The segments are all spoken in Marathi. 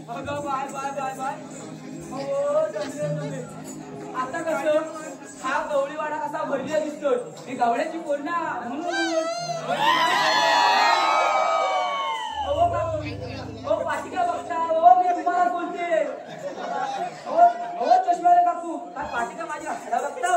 अगं बाय बाय बाय बाय. हो जमले. आता कसं हा गवळीवाडा कसा भरलेला दिसतोय. ही गवळ्याची कोण ना म्हणून. हो पाठिका बघता. हो मी तुम्हाला बोलते. हो चष्माले काकू काय पाठिका माझी हाडा बघता.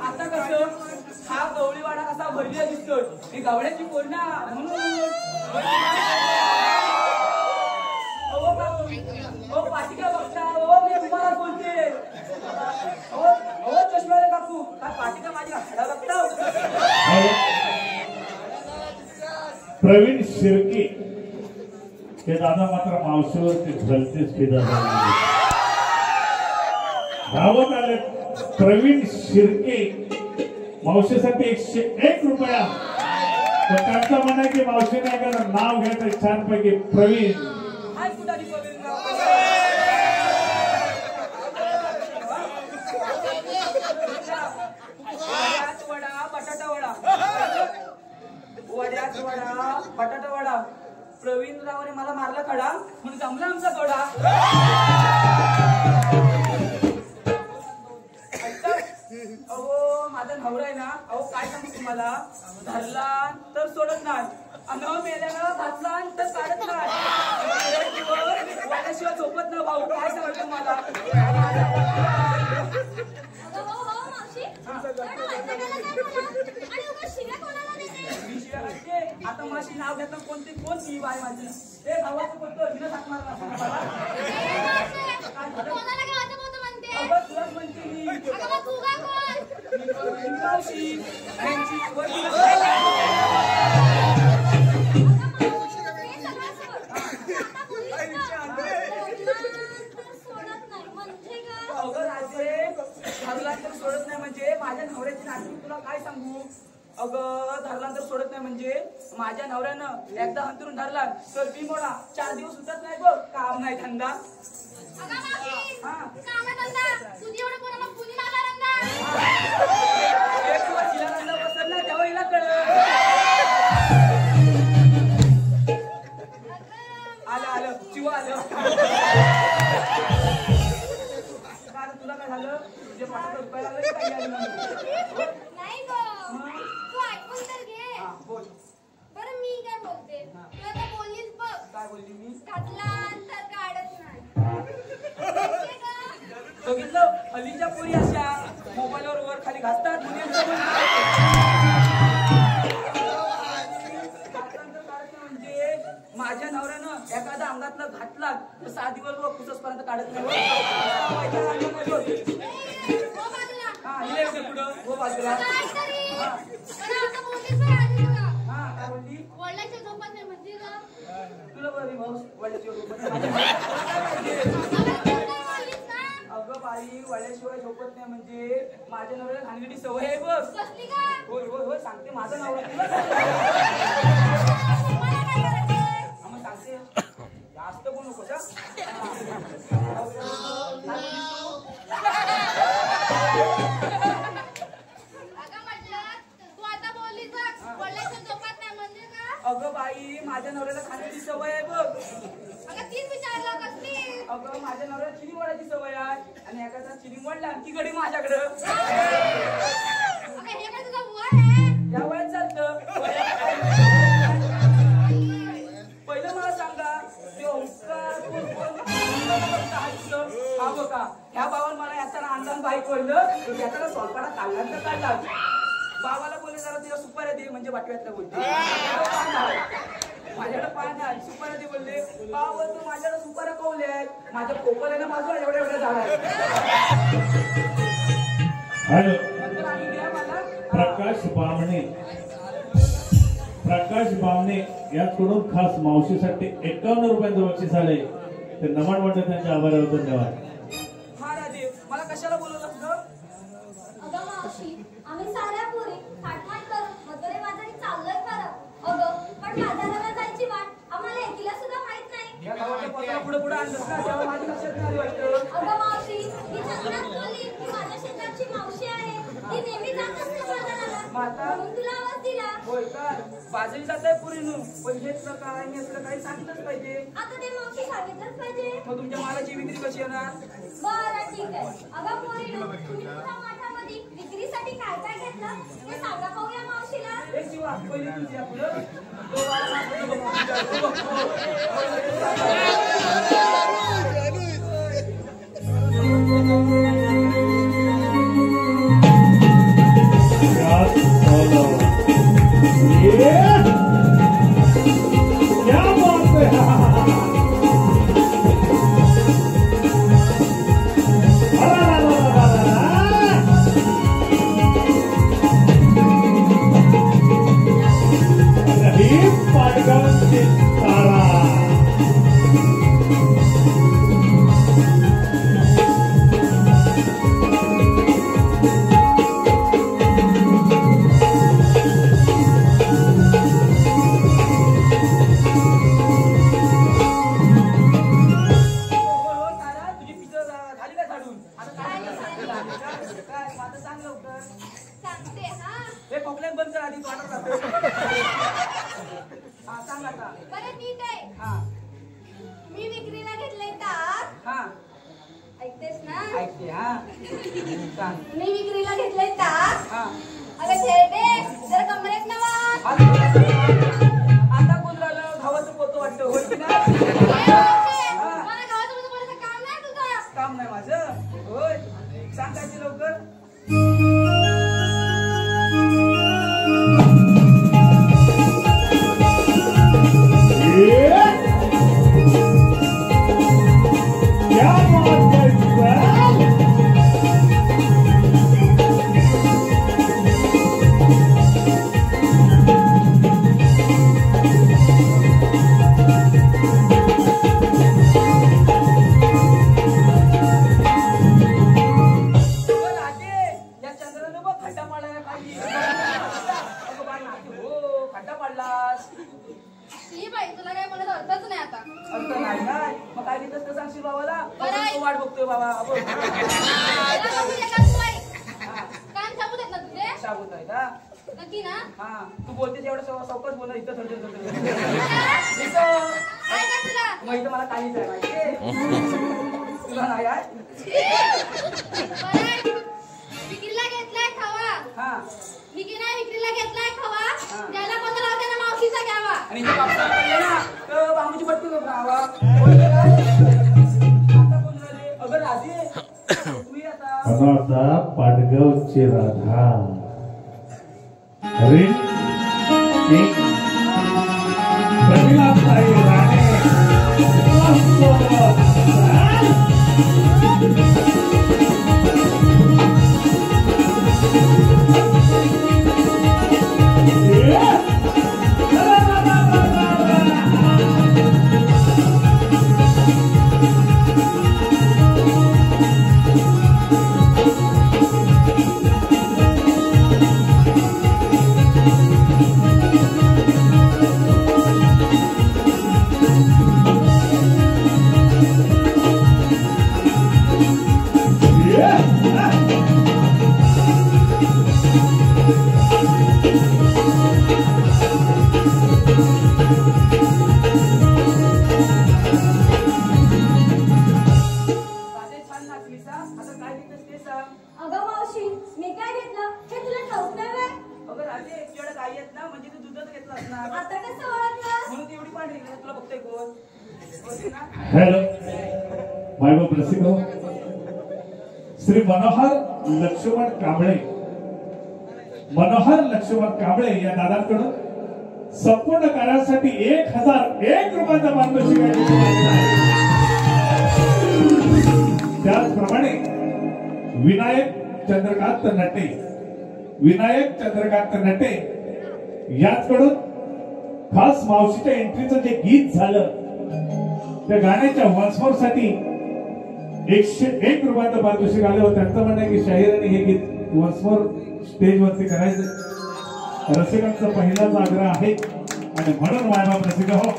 आता कसं हा गवळीवाडा कसा भरलेला दिसतोय. ही गवळ्याची कोण ना म्हणून. हो पाठिका बघता. हो मी तुम्हाला बोलते. हो चष्माले काकू काय पाठिका माझी हाडा बघता. प्रवीण शिर्के हे दादा मात्र मावशीवरती झलतेच फिदा धावत आले. प्रवीण शिर्के मावशीसाठी 101 रुपया. त्यांचं म्हणा की मावशी नाही का नाव घ्यायचं छानपैकी प्रवीण. बटाटा वडा प्रवीण रावाने मला मारला खडा म्हणून जमला आमचा थोडा. अहो माझा नवरा आहे ना. अहो काय सांगू तुम्हाला. धरला तर सोडत नाही. अन मेल्यानं घातला आणि तर काढत नाही वाल्याशिवाय झोपत ना भाऊ काय सांगतो मला आता माझी नाव घेता कोणती बाय माझी ते भावाचं बोलतो हिनं हात मारला तुलाच म्हणते मी सोडत नाही म्हणजे माझ्या नवऱ्याची नाटकी तुला काय सांगू अगं धरला तर सोडत नाही म्हणजे माझ्या नवऱ्यानं एकदा अंतरून धरला तर मी मोडा 4 दिवस सुटत नाही बघ काम नाही धंदा बसल ना तेव्हा हिला कळ आलं चिवा आलं तुला काय झालं तुझ्या पाठात रुपये लागले काही आलं नाही तू ऐकून तर घे बरं मी काय बोलते तू आता बोललीस बघ काय बोलली मी घातला तर काढत नाही बघितलं हल्लीच्या पोरी अशा मोबाईलवर वर खाली घासतात म्हणजे माझ्या नवऱ्यानं एखादा अंगातला घातला तर 6 दिवस व कुसपर्यंत काढत नाही हा हिले होते पुढं हो बाजूला वडिलांच्या झोपत नाही म्हणजे तुला बरी भाऊ वडिलांची अगं बाई वड्याशिवाय झोपत नाही म्हणजे माझ्या नवऱ्याला घाणगडी सवय आहे बघ होय होय होय सांगते माझं नवरा मग सांगते जास्त बोलू नको अगं बाई माझ्या नवऱ्याला खाण्याची सवय आहे बघ अगं माझ्या नवऱ्याला चिनी वडायची सवय आहे आणि एखादा चिनी वडला ती गडी माझ्याकडं या वयात चालतं पहिलं मला सांगा हा बघा ह्या बाबान मला याचा अंदाज बाईक वळलं याचा स्वल्पाला काढला तर काढला बाबाला बोलले जरा तिला सुपाऱ्या दे म्हणजे वाटव्यातल्या बोलते माझ्याकडे पाहणार सुपाऱ्या दे बोलले बाबा तू माझ्याकडे सुपाऱ्या कवले आहेत माझ्या कोपऱ्याला माझं एवढ्या एवढ्या झाड आहेत हॅलो प्रकाश बामणे याकडून खास मावशीसाठी 51 रुपयांचं बक्षीस आले ते नमन म्हणतात त्यांच्या आभार धन्यवाद महाराजे मला कशाला बोलवलं असतं अगं मावशी आम्ही साऱ्या पुरी थाटमाट करून मधुरे बाजारी चाललोय खरं अगं पण बाजाराला जायची वाट आम्हाला एकीला सुद्धा माहित नाही या गावाच्या पत्राला पुढे पुढे आणलंस ना तेव्हा माझी लक्षात नाही वाटतं अगं मावशी ही चंद्रात बोलली की माझ्या शेजारची मावशी आहे ती नेहमी जात असते बाजाराला म्हणून तुला आवाज दिला होय का बाजरी जात आहे पुरीनू पण हेच प्रकार आणि असलं काही सांगितलंच पाहिजे आता ते मावशी सांगितलंच पाहिजे मग तुमच्या मालाची विक्री कशी येणार बरं ठीक आहे अगं पोरीनो तुम्ही तुमच्या माठामध्ये विक्रीसाठी काय काय घेतलं ते सांगा पाहूया मावशीला एक जीवा पहिली तुझी आपलं मी विक्रीला घेतलंय ताक अगं छेडे जरा कमरेत नवा काढलास? शी बाई तुला काय म्हणत अर्थच नाही आता. अर्थ नाही काय? मग काय घेतलं तर सांगशील बाबाला? बरं आहे. तो वाट बघतोय बाबा. बोल. मला बघू दे का तू बाई? कान साबू देत ना तुझे? शाबूत आहे का? नक्की ना? हा तू बोलतेस एवढं सावकाश बोल इथं थोडं इथं काय काय तुला? मग इथं मला काहीच आहे माहिती तुला नाही आहे? बरं आहे. विक्रीला घेतलाय खावा. हा विक्रीला घेतलाय खावा. ज्याला कोणता लावते ना मावशीचा घ्यावा. आणि इथे बापसा पडले ना तर बांबूची पट्टी नको राहावा. आता कोण झाले? अगं राधे तुम्ही आता आता पाटगावची राधा अरे एक प्रमिलाताई राणे राधे छान नाचलीस हा. आता काय घेतलंस ते सांग. अगं मावशी मी काय घेतलं हे तुला ठाऊक नाही व्हय? अगं राधे तुझ्याकडे गाई आहेत ना म्हणजे तू दूधच घेतलं असणार आता कसं ओळखलं? म्हणून ती एवढी पांढरी आहे. तुला बघतोय कोण? बोलते ना? हॅलो मायबाप रसिक हो. श्री मनोहर लक्ष्मण कांबळे या दादांकडून संपूर्ण कार्यासाठी 1001 रुपयाचा पारितोषिक आहे. त्याचप्रमाणे विनायक चंद्रकांत नटे याचकडून खास मावशीच्या एंट्रीचं जे गीत झालं त्या गाण्याच्या वॉन्सफोर साठी 101 रुपयाचं पारितोषिक आलं होतं. त्यांचं म्हणणं आहे की शाहिरांनी हे गीत वॉन्सफोर स्टेजवरती करायचं रसिकांचा पहिलाच आग्रह आहे आणि म्हणून मायबाप रसिक हो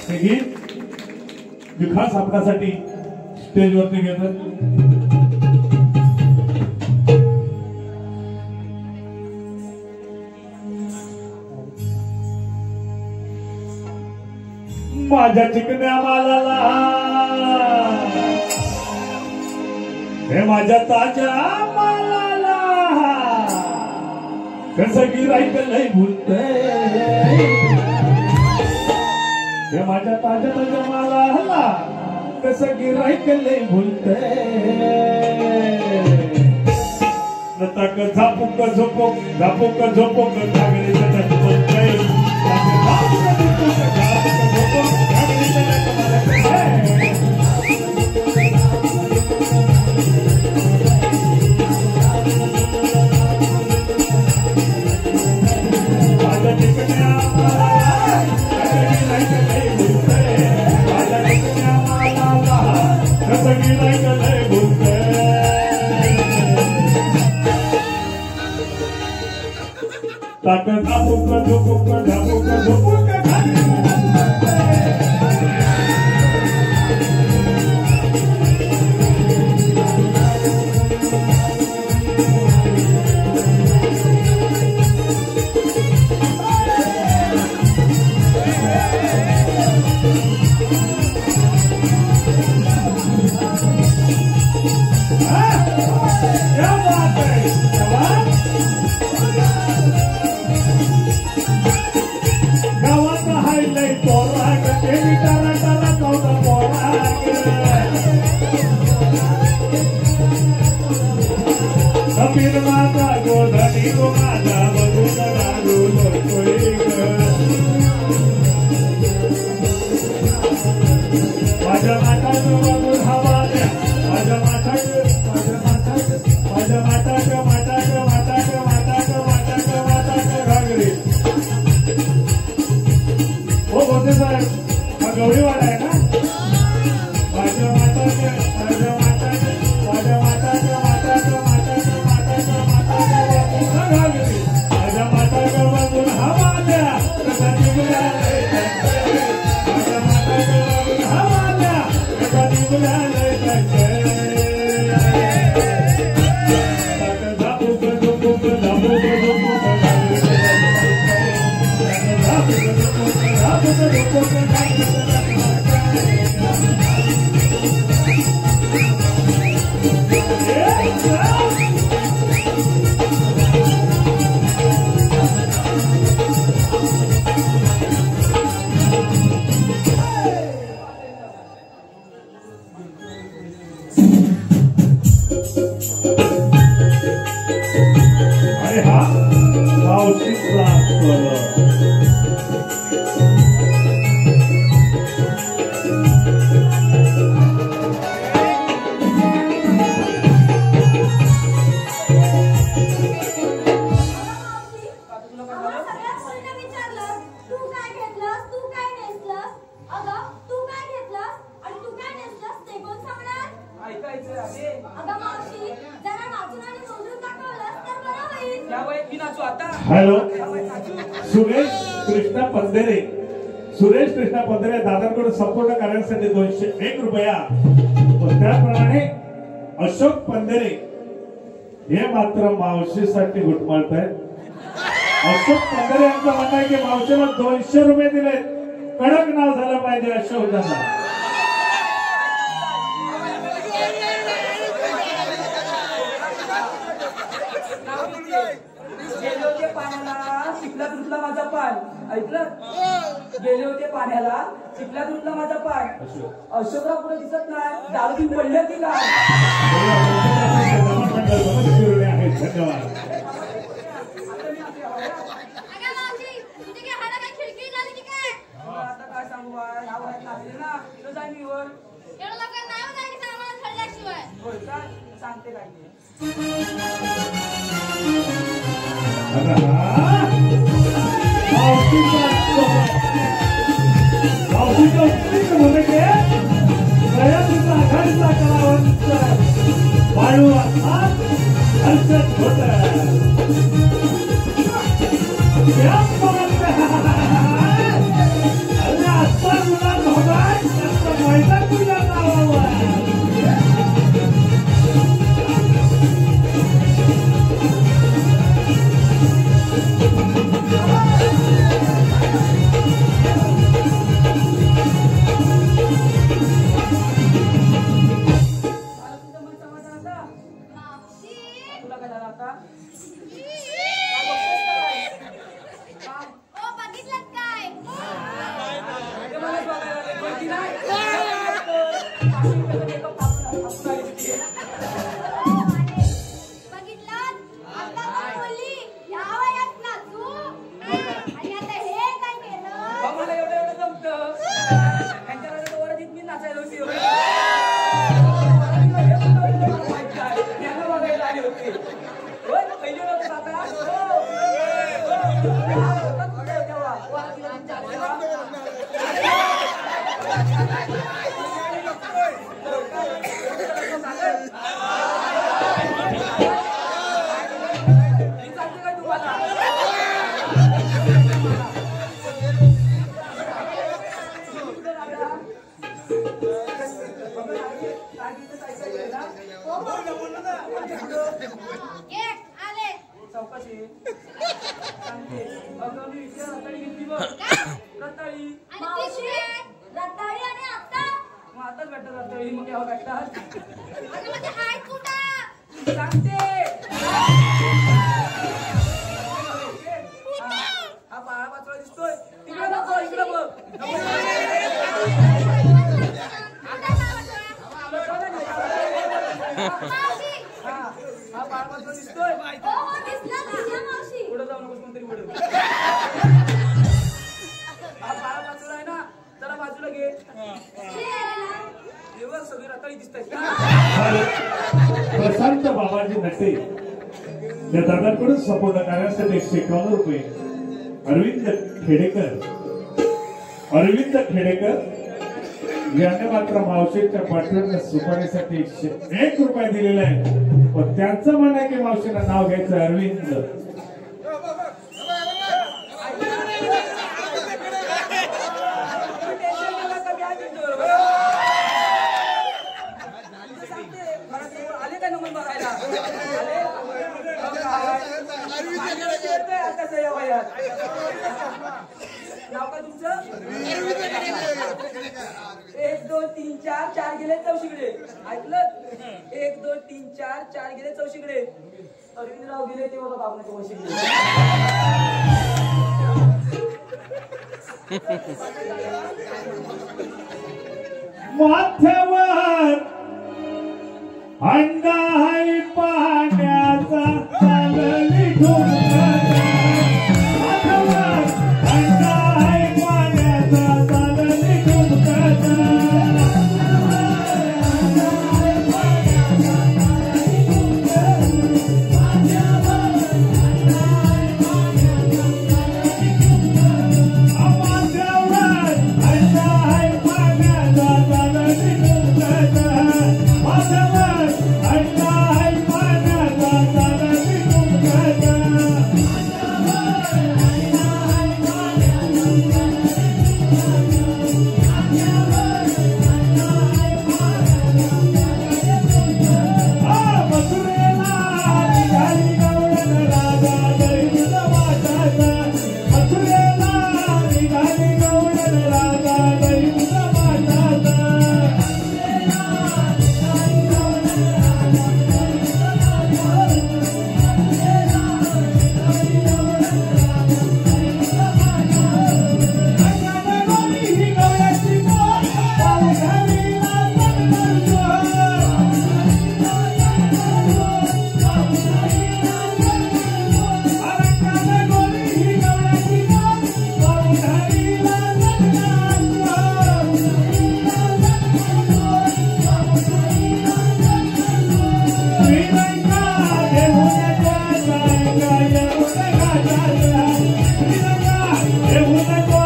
हे गीत मी खास आपल्यासाठी स्टेजवरती घेतो. माझ्या चिकन्या मालाला हे माझ्या ताज्या मालाला कसं गिराईक लय भुलतंय. हे माझ्या ताज्या मालाला कसं गिराईक लय भुलतंय. नतक झापूक झोपूक जागरीचं नट बोलतंय. ताकद झोपूक गवळीवाडा आहे ना माझ्या माताच्या हॅलो, सुरेश कृष्णा पंधरे. सुरेश कृष्णा पंधरे दादांकडून संपूर्ण कार्यासाठी 201 रुपया. त्याप्रमाणे अशोक पंधरे हे मात्र मावशीसाठी घुटमाळत आहेत. अशोक पंधरे यांचं म्हणणं आहे की मावशीला 200 रुपये दिले. कडक नाव झालं पाहिजे अशोक दादा. गेले होते पाण्याला चिखलात रुतला माझा पाय. ऐकलं? गेले होते पाण्याला चिखलात रुतला माझा पाय. अशोकराव पुढे दिसत नाही. दारू घेऊन पडले की काय? धन्यवाद. आता काय सांगू बाय, ह्या वयात नाचले ना तिथं जाईन मी वर. होय काय? सांगते काय ते. आघाडीचा कलावंत बाळू हर्षद आजचा मुलांना मैदान तुझ्या नावावर. प्रशांत बाबाजी नटे या दादांकडून संपूर्ण कार्यासाठी 151 रुपये. अरविंद खेडेकर याने मात्र मावशीच्या पाठवण्याच्या सुपारीसाठी 101 रुपये दिलेले आहे. पण त्यांचं म्हणणं आहे की मावशीला नाव घ्यायचं. अरविंद काय तुमचं? 1 2 3 4 4 गेले चौशीकडे. ऐकलं? 1 2 3 4 4 गेले चौशीकडे. अरविंदराव गेले ते बघा बाबूच्या वशीकडे. माथ्यावर अंडा आहे पाण्याचा चालली ढोलकाचा. माथ्यावर अंडा आहे पाण्याचा चालली ढोलकाचा. Hey,